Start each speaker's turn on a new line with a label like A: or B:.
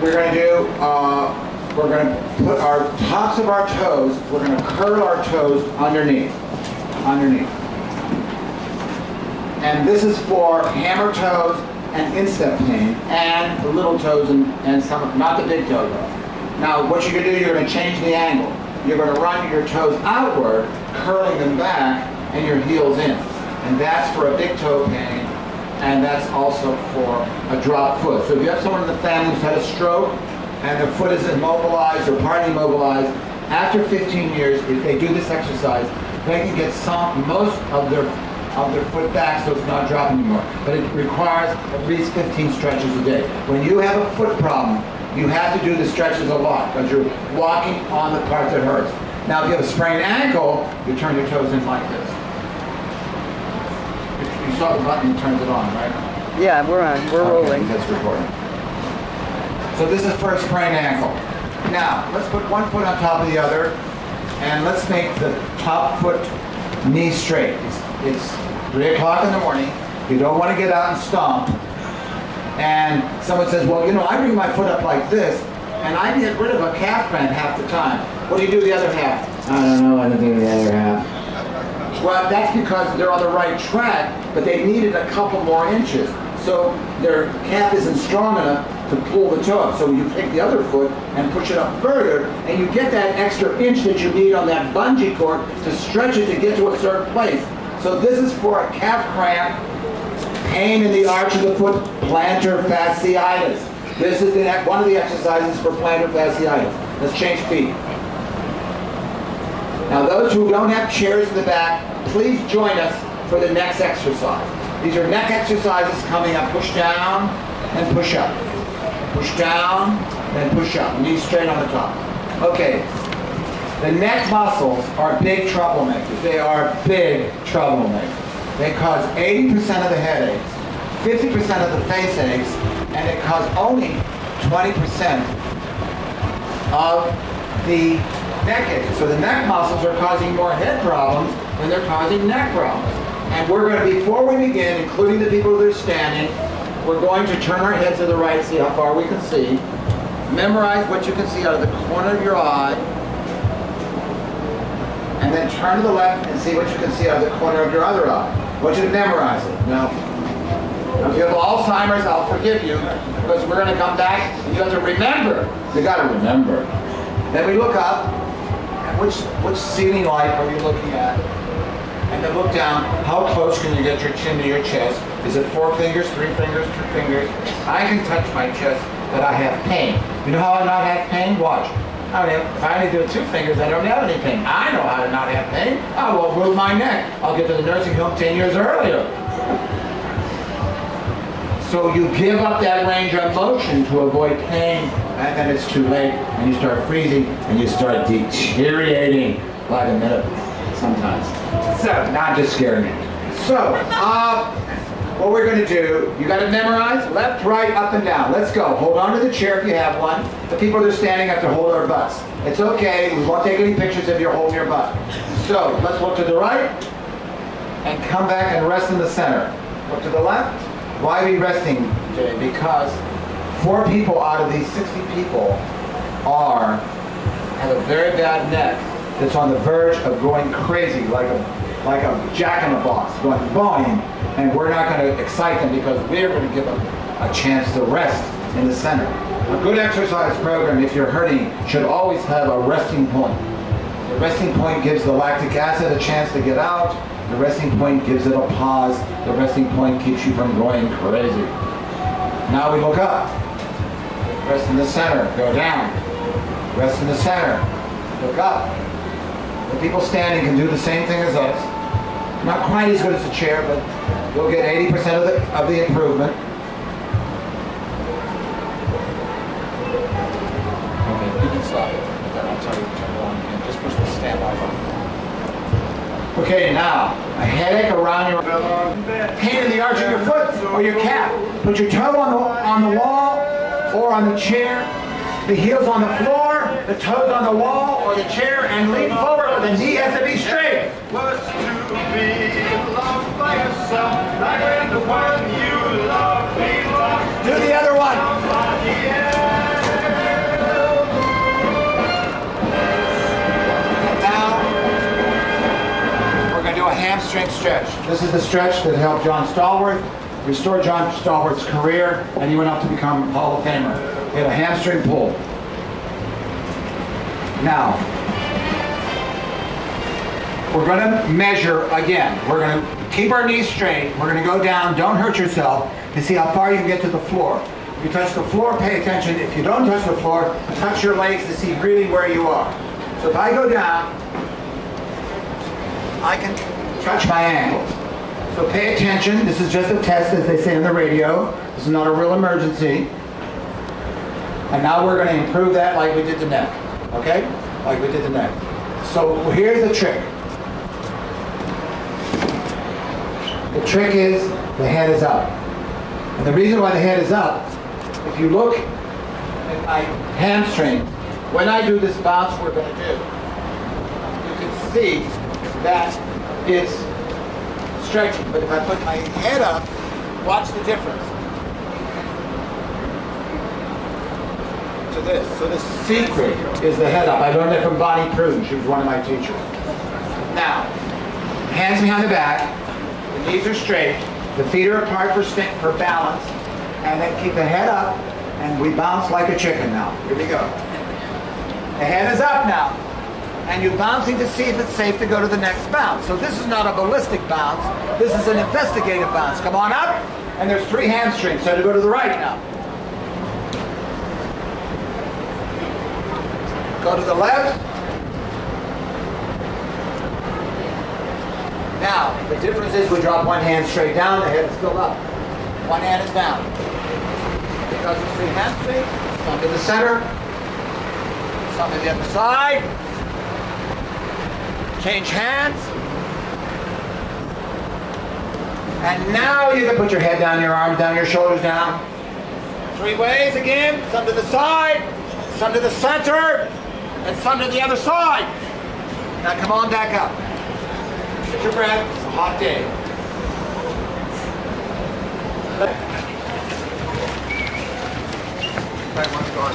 A: We're going to do, we're going to put our tops of our toes, we're going to curl our toes underneath. And this is for hammer toes and instep pain, and the little toes and some, not the big toe though. Now what you're going to do, you're going to change the angle. You're going to run your toes outward, curling them back, and your heels in. And that's for a big toe pain, and that's also for a drop foot. So if you have someone in the family who's had a stroke, and their foot is immobilized or partly immobilized, after 15 years, if they do this exercise, they can get most of their foot back so it's not dropping anymore. But it requires at least 15 stretches a day. When you have a foot problem, you have to do the stretches a lot because you're walking on the part that hurts. Now if you have a sprained ankle, you turn your toes in like this. You saw the button that turns it on, right?
B: Yeah, we're on. We're rolling.
A: That's recording. So this is for a sprained ankle. Now, let's put one foot on top of the other, and let's make the top foot knee straight. It's 3 o'clock in the morning. You don't want to get out and stomp. And someone says, well, you know, I bring my foot up like this, and I get rid of a calf cramp half the time. What do you do the other half? I don't know how to do the other half. Well, that's because they're on the right track, but they needed a couple more inches. So their calf isn't strong enough to pull the toe up. So you take the other foot and push it up further, and you get that extra inch that you need on that bungee cord to stretch it to get to a certain place. So this is for a calf cramp, pain in the arch of the foot, plantar fasciitis. This is one of the exercises for plantar fasciitis. Let's change feet. Now those who don't have chairs in the back, please join us for the next exercise. These are neck exercises coming up. Push down and push up. Push down and push up. Knees straight on the top. Okay. The neck muscles are big troublemakers. They are big troublemakers. They cause 80% of the headaches, 50% of the face aches, and it causes only 20% of the neck aches. So the neck muscles are causing more head problems than they're causing neck problems. And we're going to, before we begin, including the people that are standing, we're going to turn our heads to the right, see how far we can see. Memorize what you can see out of the corner of your eye. And then turn to the left and see what you can see out of the corner of your other eye. I want you to memorize it. Now if you have Alzheimer's, I'll forgive you, because we're going to come back and you have to remember. You got to remember. Then we look up, and which ceiling light are you looking at? And then look down, how close can you get your chin to your chest? Is it 4 fingers, 3 fingers, 2 fingers? I can touch my chest, but I have pain. You know how I not have pain? Watch. If I only do it 2 fingers, I don't have any pain. I know how to not have pain. I will move my neck. I'll get to the nursing home 10 years earlier. So you give up that range of motion to avoid pain, and then it's too late, and you start freezing, and you start deteriorating by the minute sometimes. So, not just scaring me. So, what we're going to do, you got to memorize left, right, up, and down. Let's go. Hold on to the chair if you have one. The people that are standing have to hold their butts. It's okay. We won't take any pictures if you're holding your butt. So, let's look to the right and come back and rest in the center. Look to the left. Why are we resting today? Because 4 people out of these 60 people have a very bad neck that's on the verge of going crazy, like a jack-in-the-box, going boing, and we're not going to excite them because we're going to give them a chance to rest in the center. A good exercise program, if you're hurting, should always have a resting point. The resting point gives the lactic acid a chance to get out. The resting point gives it a pause. The resting point keeps you from going crazy. Now we look up. Rest in the center. Go down. Rest in the center. Look up. The people standing can do the same thing as us. Not quite as good as the chair, but you'll get 80% of the improvement. Okay, you can stop it. Then I'll tell you to turn it on again. Just push the standby button. Okay, now, a headache around your pain in the arch of your foot or your calf. Put your toe on the wall or on the chair. The heels on the floor, the toes on the wall or the chair, and lean forward, but the knee has to be straight.
C: Was to be loved by yourself, like when the one you love me lost.
A: Do the other one. hamstring stretch. This is the stretch that helped John Stallworth, restore John Stallworth's career, and he went up to become a Hall of Famer. He had a hamstring pull. Now, we're going to measure again. We're going to keep our knees straight. We're going to go down, don't hurt yourself, to see how far you can get to the floor. If you touch the floor, pay attention. If you don't touch the floor, touch your legs to see really where you are. So if I go down, I can touch my ankles. So pay attention. This is just a test, as they say on the radio. This is not a real emergency. And now we're going to improve that like we did the neck. Okay? Like we did the neck. So here's the trick. The trick is the head is up. And the reason why the head is up, if you look at my hamstring, when I do this bounce we're going to do, you can see that it's stretching. But if I put my head up, watch the difference. To this. So the secret is the head up. I learned that from Bonnie Pruden. She was one of my teachers. Now, hands behind the back, the knees are straight, the feet are apart for balance, and then keep the head up, and we bounce like a chicken now. Here we go. The head is up now, and you're bouncing to see if it's safe to go to the next bounce. So this is not a ballistic bounce, this is an investigative bounce. Come on up, and there's 3 hamstrings, so to go to the right now. Go to the left. Now, the difference is we drop one hand straight down, the head is still up. One hand is down. Because it's 3 hamstrings, some to the center, some to the other side. Change hands. And now you can put your head down, your arms down, your shoulders down. 3 ways again, some to the side, some to the center, and some to the other side. Now come on back up. Get your breath. It's a hot day. Right, one's gone.